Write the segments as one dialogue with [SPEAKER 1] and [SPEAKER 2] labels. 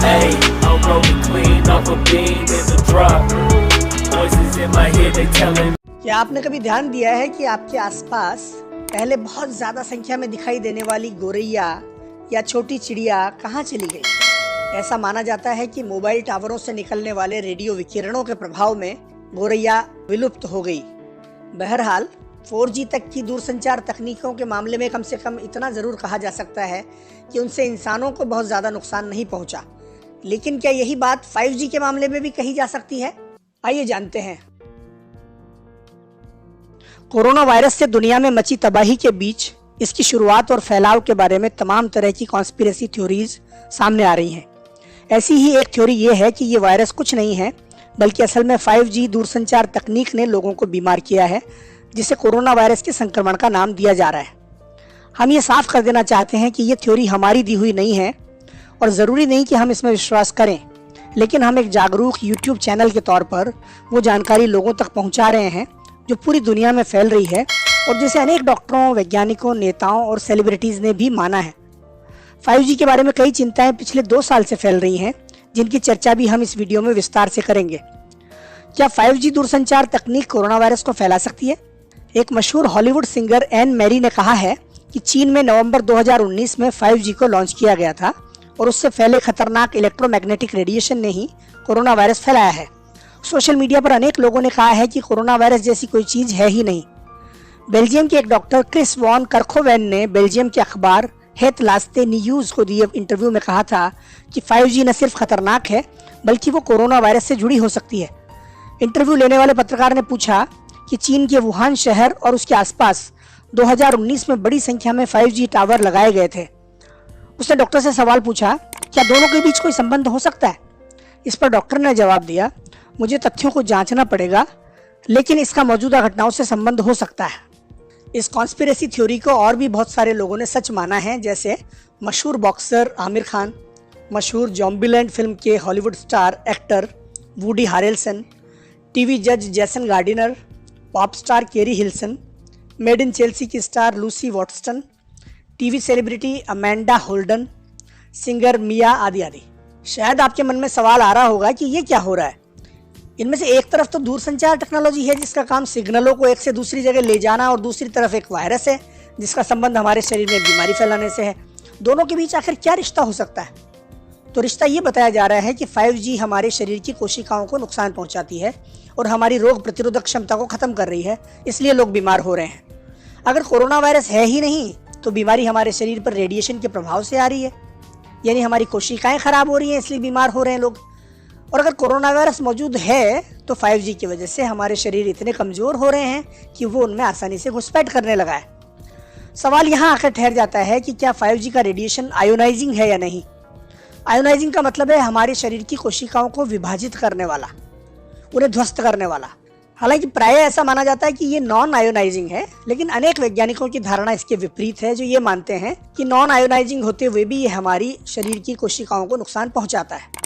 [SPEAKER 1] Hey, I'm rolling clean off a bean in the drop. Voices in my head, they telling.
[SPEAKER 2] क्या आपने कभी ध्यान दिया है कि आपके आसपास पहले बहुत ज्यादा संख्या में दिखाई देने वाली गोरैया या छोटी चिड़िया कहाँ चली गई? ऐसा माना जाता है कि मोबाइल टावरों से निकलने वाले रेडियो विकिरणों के प्रभाव में गोरैया विलुप्त हो गई। बहरहाल 4G तक की दूरसंचार तकनीकों के मामले में कम से कम इतना ज़रूर कहा जा सकता है कि उनसे इंसानों को बहुत ज़्यादा नुकसान नहीं पहुंचा। लेकिन क्या यही बात 5G के मामले में भी कही जा सकती है? आइए जानते हैं। कोरोना वायरस से दुनिया में मची तबाही के बीच इसकी शुरुआत और फैलाव के बारे में तमाम तरह की कॉन्स्पिरेसी थ्योरीज सामने आ रही हैं। ऐसी ही एक थ्योरी ये है कि ये वायरस कुछ नहीं है, बल्कि असल में 5G दूरसंचार तकनीक ने लोगों को बीमार किया है, जिसे कोरोना वायरस के संक्रमण का नाम दिया जा रहा है। हम ये साफ कर देना चाहते हैं कि ये थ्योरी हमारी दी हुई नहीं है और ज़रूरी नहीं कि हम इसमें विश्वास करें, लेकिन हम एक जागरूक YouTube चैनल के तौर पर वो जानकारी लोगों तक पहुंचा रहे हैं जो पूरी दुनिया में फैल रही है और जिसे अनेक डॉक्टरों, वैज्ञानिकों, नेताओं और सेलिब्रिटीज़ ने भी माना है। 5G के बारे में कई चिंताएं पिछले 2 साल से फैल रही हैं, जिनकी चर्चा भी हम इस वीडियो में विस्तार से करेंगे। क्या 5G दूरसंचार तकनीक कोरोना वायरस को फैला सकती है? एक मशहूर हॉलीवुड सिंगर एन मैरी ने कहा है कि चीन में नवंबर 2019 में 5G को लॉन्च किया गया था और उससे फैले खतरनाक इलेक्ट्रोमैग्नेटिक रेडिएशन ने ही कोरोना वायरस फैलाया है। सोशल मीडिया पर अनेक लोगों ने कहा है कि कोरोना वायरस जैसी कोई चीज़ है ही नहीं। बेल्जियम के एक डॉक्टर क्रिस वॉन करखोवेन ने बेल्जियम के अखबार हेत लास्ते न्यूज़ को दिए इंटरव्यू में कहा था कि 5G न सिर्फ खतरनाक है, बल्कि वो कोरोना वायरस से जुड़ी हो सकती है। इंटरव्यू लेने वाले पत्रकार ने पूछा कि चीन के वुहान शहर और उसके आसपास 2019 में बड़ी संख्या में 5G टावर लगाए गए थे। उसने डॉक्टर से सवाल पूछा, क्या दोनों के बीच कोई संबंध हो सकता है? इस पर डॉक्टर ने जवाब दिया, मुझे तथ्यों को जांचना पड़ेगा, लेकिन इसका मौजूदा घटनाओं से संबंध हो सकता है। इस कॉन्स्पिरेसी थ्योरी को और भी बहुत सारे लोगों ने सच माना है, जैसे मशहूर बॉक्सर आमिर खान, मशहूर ज़ॉम्बीलैंड फिल्म के Hollywood star actor Woody Harrelson, TV जज Jason Gardiner, pop star Keri Hilson, made in Chelsea की star Lucy Watson, TV celebrity Amanda Holden, singer Mia आदि आदि। शायद आपके मन में सवाल आ रहा होगा कि ये क्या हो रहा है। इनमें से एक तरफ तो दूरसंचार टेक्नोलॉजी है जिसका काम सिग्नलों को एक से दूसरी जगह ले जाना, और दूसरी तरफ एक वायरस है जिसका संबंध हमारे शरीर में बीमारी फैलाने से है। दोनों के बीच आखिर क्या रिश्ता हो सकता है? तो रिश्ता ये बताया जा रहा है कि 5G हमारे शरीर की कोशिकाओं को नुकसान पहुंचाती है और हमारी रोग प्रतिरोधक क्षमता को खत्म कर रही है, इसलिए लोग बीमार हो रहे हैं। अगर कोरोना वायरस है ही नहीं तो बीमारी हमारे शरीर पर रेडिएशन के प्रभाव से आ रही है, यानी हमारी कोशिकाएं खराब हो रही हैं, इसलिए बीमार हो रहे हैं लोग। और अगर कोरोना वायरस मौजूद है तो 5G की वजह से हमारे शरीर इतने कमज़ोर हो रहे हैं कि वो उनमें आसानी से घुसपैठ करने लगा है। सवाल यहाँ आकर ठहर जाता है कि क्या 5G का रेडिएशन आयोनाइजिंग है या नहीं। आयोनाइजिंग का मतलब है हमारे शरीर की कोशिकाओं को विभाजित करने वाला, उन्हें ध्वस्त करने वाला। हालांकि प्रायः ऐसा माना जाता है कि ये नॉन आयोनाइजिंग है, लेकिन अनेक वैज्ञानिकों की धारणा इसके विपरीत है, जो ये मानते हैं कि नॉन आयोनाइजिंग होते हुए भी ये हमारी शरीर की कोशिकाओं को नुकसान पहुंचाता है।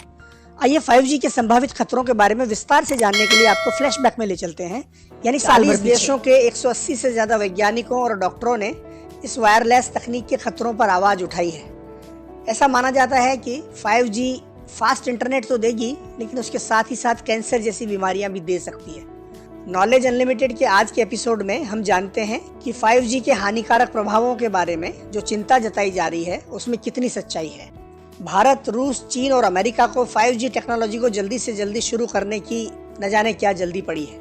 [SPEAKER 2] आइए 5G के संभावित खतरों के बारे में विस्तार से जानने के लिए आपको फ्लैशबैक में ले चलते हैं। यानी 40 देशों के 180 से ज़्यादा वैज्ञानिकों और डॉक्टरों ने इस वायरलेस तकनीक के खतरों पर आवाज़ उठाई है। ऐसा माना जाता है कि 5G फास्ट इंटरनेट तो देगी, लेकिन उसके साथ ही साथ कैंसर जैसी बीमारियां भी दे सकती है। नॉलेज अनलिमिटेड के आज के एपिसोड में हम जानते हैं कि 5G के हानिकारक प्रभावों के बारे में जो चिंता जताई जा रही है उसमें कितनी सच्चाई है। भारत, रूस, चीन और अमेरिका को 5G टेक्नोलॉजी को जल्दी से जल्दी शुरू करने की न जाने क्या जल्दी पड़ी है,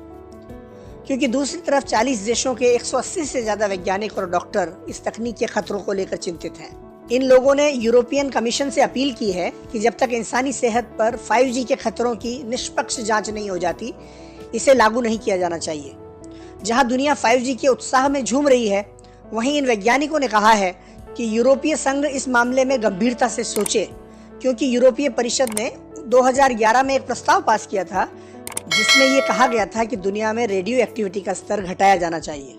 [SPEAKER 2] क्योंकि दूसरी तरफ 40 देशों के 180 से ज़्यादा वैज्ञानिक और डॉक्टर इस तकनीक के खतरों को लेकर चिंतित हैं। इन लोगों ने यूरोपियन कमीशन से अपील की है कि जब तक इंसानी सेहत पर 5G के खतरों की निष्पक्ष जांच नहीं हो जाती, इसे लागू नहीं किया जाना चाहिए। जहां दुनिया 5G के उत्साह में झूम रही है, वहीं इन वैज्ञानिकों ने कहा है कि यूरोपीय संघ इस मामले में गंभीरता से सोचे, क्योंकि यूरोपीय परिषद ने 2011 में एक प्रस्ताव पास किया था जिसमें ये कहा गया था कि दुनिया में रेडियो एक्टिविटी का स्तर घटाया जाना चाहिए।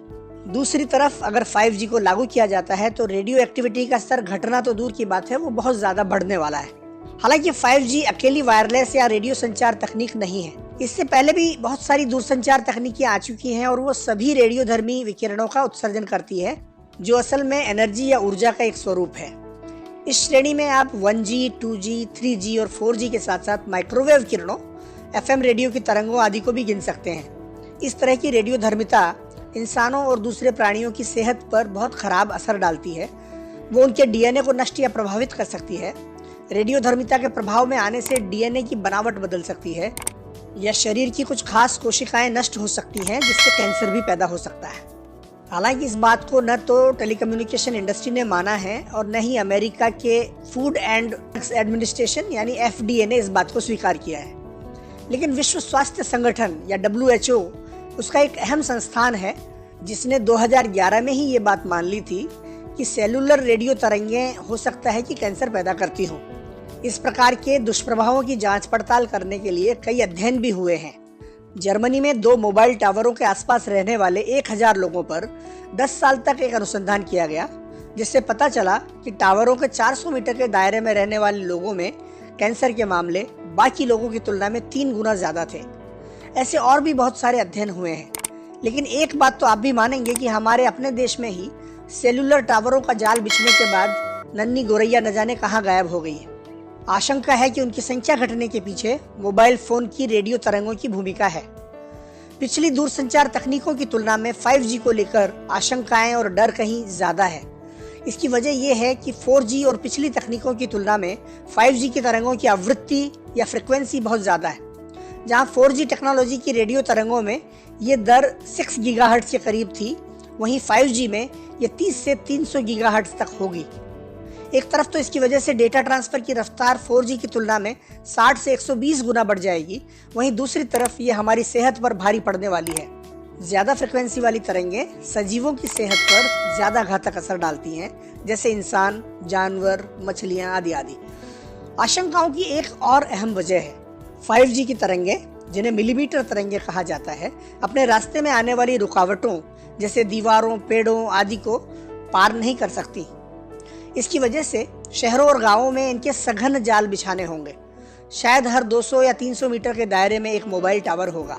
[SPEAKER 2] दूसरी तरफ अगर 5G को लागू किया जाता है तो रेडियो एक्टिविटी का स्तर घटना तो दूर की बात है, वो बहुत ज़्यादा बढ़ने वाला है। हालांकि 5G अकेली वायरलेस या रेडियो संचार तकनीक नहीं है। इससे पहले भी बहुत सारी दूरसंचार तकनीकें आ चुकी हैं और वो सभी रेडियोधर्मी विकिरणों का उत्सर्जन करती है, जो असल में एनर्जी या ऊर्जा का एक स्वरूप है। इस श्रेणी में आप 1G, 2G, 3G और 4G के साथ साथ माइक्रोवेव किरणों, FM रेडियो की तरंगों आदि को भी गिन सकते हैं। इस तरह की रेडियोधर्मिता इंसानों और दूसरे प्राणियों की सेहत पर बहुत खराब असर डालती है। वो उनके DNA को नष्ट या प्रभावित कर सकती है। रेडियोधर्मिता के प्रभाव में आने से DNA की बनावट बदल सकती है या शरीर की कुछ खास कोशिकाएं नष्ट हो सकती हैं, जिससे कैंसर भी पैदा हो सकता है। हालांकि इस बात को न तो टेलीकम्युनिकेशन इंडस्ट्री ने माना है और न ही अमेरिका के फूड एंड ड्रग्स एडमिनिस्ट्रेशन यानी FDA ने इस बात को स्वीकार किया है। लेकिन विश्व स्वास्थ्य संगठन या WHO उसका एक अहम संस्थान है, जिसने 2011 में ही ये बात मान ली थी कि सेलुलर रेडियो तरंगें हो सकता है कि कैंसर पैदा करती हों। इस प्रकार के दुष्प्रभावों की जांच पड़ताल करने के लिए कई अध्ययन भी हुए हैं। जर्मनी में 2 मोबाइल टावरों के आसपास रहने वाले 1000 लोगों पर 10 साल तक एक अनुसंधान किया गया, जिससे पता चला कि टावरों के 400 मीटर के दायरे में रहने वाले लोगों में कैंसर के मामले बाकी लोगों की तुलना में 3 गुना ज्यादा थे। ऐसे और भी बहुत सारे अध्ययन हुए हैं, लेकिन एक बात तो आप भी मानेंगे कि हमारे अपने देश में ही सेलुलर टावरों का जाल बिछने के बाद नन्ही गोरैया न जाने कहाँ गायब हो गई है। आशंका है कि उनकी संख्या घटने के पीछे मोबाइल फोन की रेडियो तरंगों की भूमिका है। पिछली दूरसंचार तकनीकों की तुलना में 5G को लेकर आशंकाएं और डर कहीं ज्यादा है। इसकी वजह यह है कि 4G और पिछली तकनीकों की तुलना में 5G की तरंगों की आवृत्ति या फ्रिक्वेंसी बहुत ज्यादा है। जहां 4G टेक्नोलॉजी की रेडियो तरंगों में ये दर 6 गीगाहर्ट्ज के करीब थी, वहीं 5G में ये 30 से 300 गीगाहर्ट्ज तक होगी। एक तरफ तो इसकी वजह से डेटा ट्रांसफर की रफ्तार 4G की तुलना में 60 से 120 गुना बढ़ जाएगी, वहीं दूसरी तरफ ये हमारी सेहत पर भारी पड़ने वाली है। ज्यादा फ्रिक्वेंसी वाली तरंगें सजीवों की सेहत पर ज्यादा घातक असर डालती हैं, जैसे इंसान, जानवर, मछलियां आदि आदि। आशंकाओं की एक और अहम वजह है 5G की तरंगें, जिन्हें मिलीमीटर तरंगें कहा जाता है, अपने रास्ते में आने वाली रुकावटों जैसे दीवारों, पेड़ों आदि को पार नहीं कर सकती। इसकी वजह से शहरों और गांवों में इनके सघन जाल बिछाने होंगे। शायद हर 200 या 300 मीटर के दायरे में एक मोबाइल टावर होगा।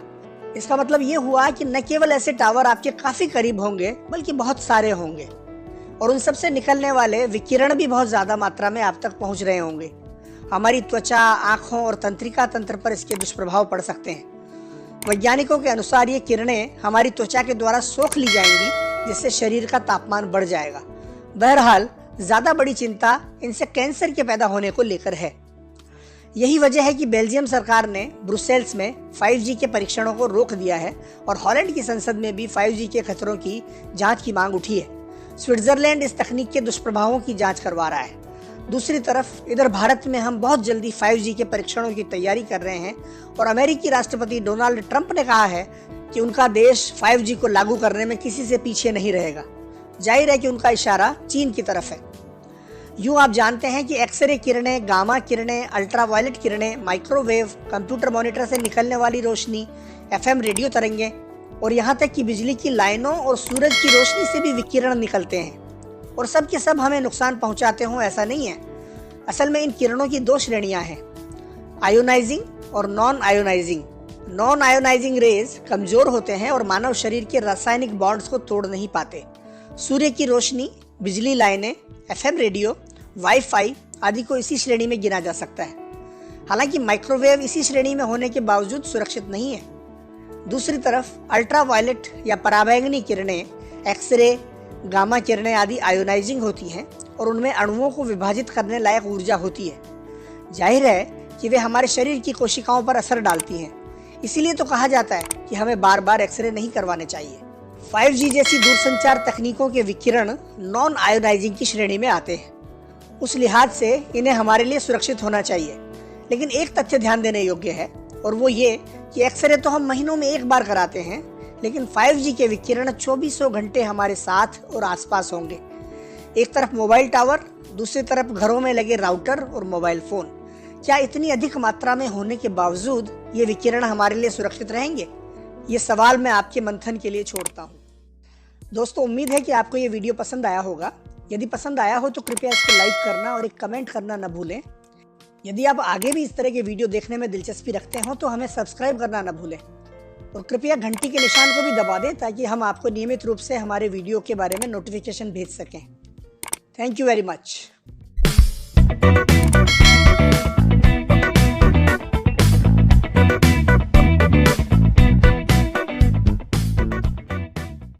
[SPEAKER 2] इसका मतलब ये हुआ कि न केवल ऐसे टावर आपके काफी करीब होंगे, बल्कि बहुत सारे होंगे, और उन सब से निकलने वाले विकिरण भी बहुत ज्यादा मात्रा में आप तक पहुंच रहे होंगे। हमारी त्वचा, आंखों और तंत्रिका तंत्र पर इसके दुष्प्रभाव पड़ सकते हैं। वैज्ञानिकों के अनुसार ये किरणें हमारी त्वचा के द्वारा सोख ली जाएंगी, जिससे शरीर का तापमान बढ़ जाएगा। बहरहाल ज्यादा बड़ी चिंता इनसे कैंसर के पैदा होने को लेकर है। यही वजह है कि बेल्जियम सरकार ने ब्रुसेल्स में 5G के परीक्षणों को रोक दिया है और हॉलैंड की संसद में भी 5G के खतरों की जांच की मांग उठी है। स्विट्जरलैंड इस तकनीक के दुष्प्रभावों की जांच करवा रहा है। दूसरी तरफ इधर भारत में हम बहुत जल्दी 5G के परीक्षणों की तैयारी कर रहे हैं और अमेरिकी राष्ट्रपति डोनाल्ड ट्रंप ने कहा है कि उनका देश 5G को लागू करने में किसी से पीछे नहीं रहेगा। जाहिर है कि उनका इशारा चीन की तरफ है। यूं आप जानते हैं कि एक्सरे किरणें, गामा किरणें, अल्ट्रावायलेट किरणें, माइक्रोवेव, कंप्यूटर मॉनिटर से निकलने वाली रोशनी, FM रेडियो तरंगें और यहाँ तक कि बिजली की लाइनों और सूरज की रोशनी से भी विकिरण निकलते हैं, और सब के सब हमें नुकसान पहुंचाते हों ऐसा नहीं है। असल में इन किरणों की 2 श्रेणियां हैं, आयोनाइजिंग और non ionizing. Non ionizing rays कमजोर होते हैं और मानव शरीर के रासायनिक बॉन्ड्स को तोड़ नहीं पाते। सूर्य की रोशनी, बिजली लाइनें, FM रेडियो, वाईफाई आदि को इसी श्रेणी में गिना जा सकता है। हालांकि माइक्रोवेव इसी श्रेणी में होने के बावजूद सुरक्षित नहीं है। दूसरी तरफ अल्ट्रावायलेट या पराबैंगनी किरणें, एक्सरे, गामा किरणें आदि आयोनाइजिंग होती हैं और उनमें अणुओं को विभाजित करने लायक ऊर्जा होती है। जाहिर है कि वे हमारे शरीर की कोशिकाओं पर असर डालती हैं। इसीलिए तो कहा जाता है कि हमें बार बार एक्सरे नहीं करवाने चाहिए। 5G जैसी दूरसंचार तकनीकों के विकिरण नॉन आयोनाइजिंग की श्रेणी में आते हैं। उस लिहाज से इन्हें हमारे लिए सुरक्षित होना चाहिए। लेकिन एक तथ्य ध्यान देने योग्य है, और वो ये कि एक्सरे तो हम महीनों में एक बार कराते हैं, लेकिन 5G के विकिरण 24 घंटे हमारे साथ और आसपास होंगे। एक तरफ मोबाइल टावर, दूसरी तरफ घरों में लगे राउटर और मोबाइल फोन। क्या इतनी अधिक मात्रा में होने के बावजूद ये विकिरण हमारे लिए सुरक्षित रहेंगे? ये सवाल मैं आपके मंथन के लिए छोड़ता हूँ। दोस्तों, उम्मीद है कि आपको ये वीडियो पसंद आया होगा। यदि पसंद आया हो तो कृपया इसको लाइक करना और एक कमेंट करना न भूलें। यदि आप आगे भी इस तरह के वीडियो देखने में दिलचस्पी रखते हो तो हमें सब्सक्राइब करना न भूलें, और कृपया घंटी के निशान को भी दबा दें ताकि हम आपको नियमित रूप से हमारे वीडियो के बारे में नोटिफिकेशन भेज सकें। Thank you very much.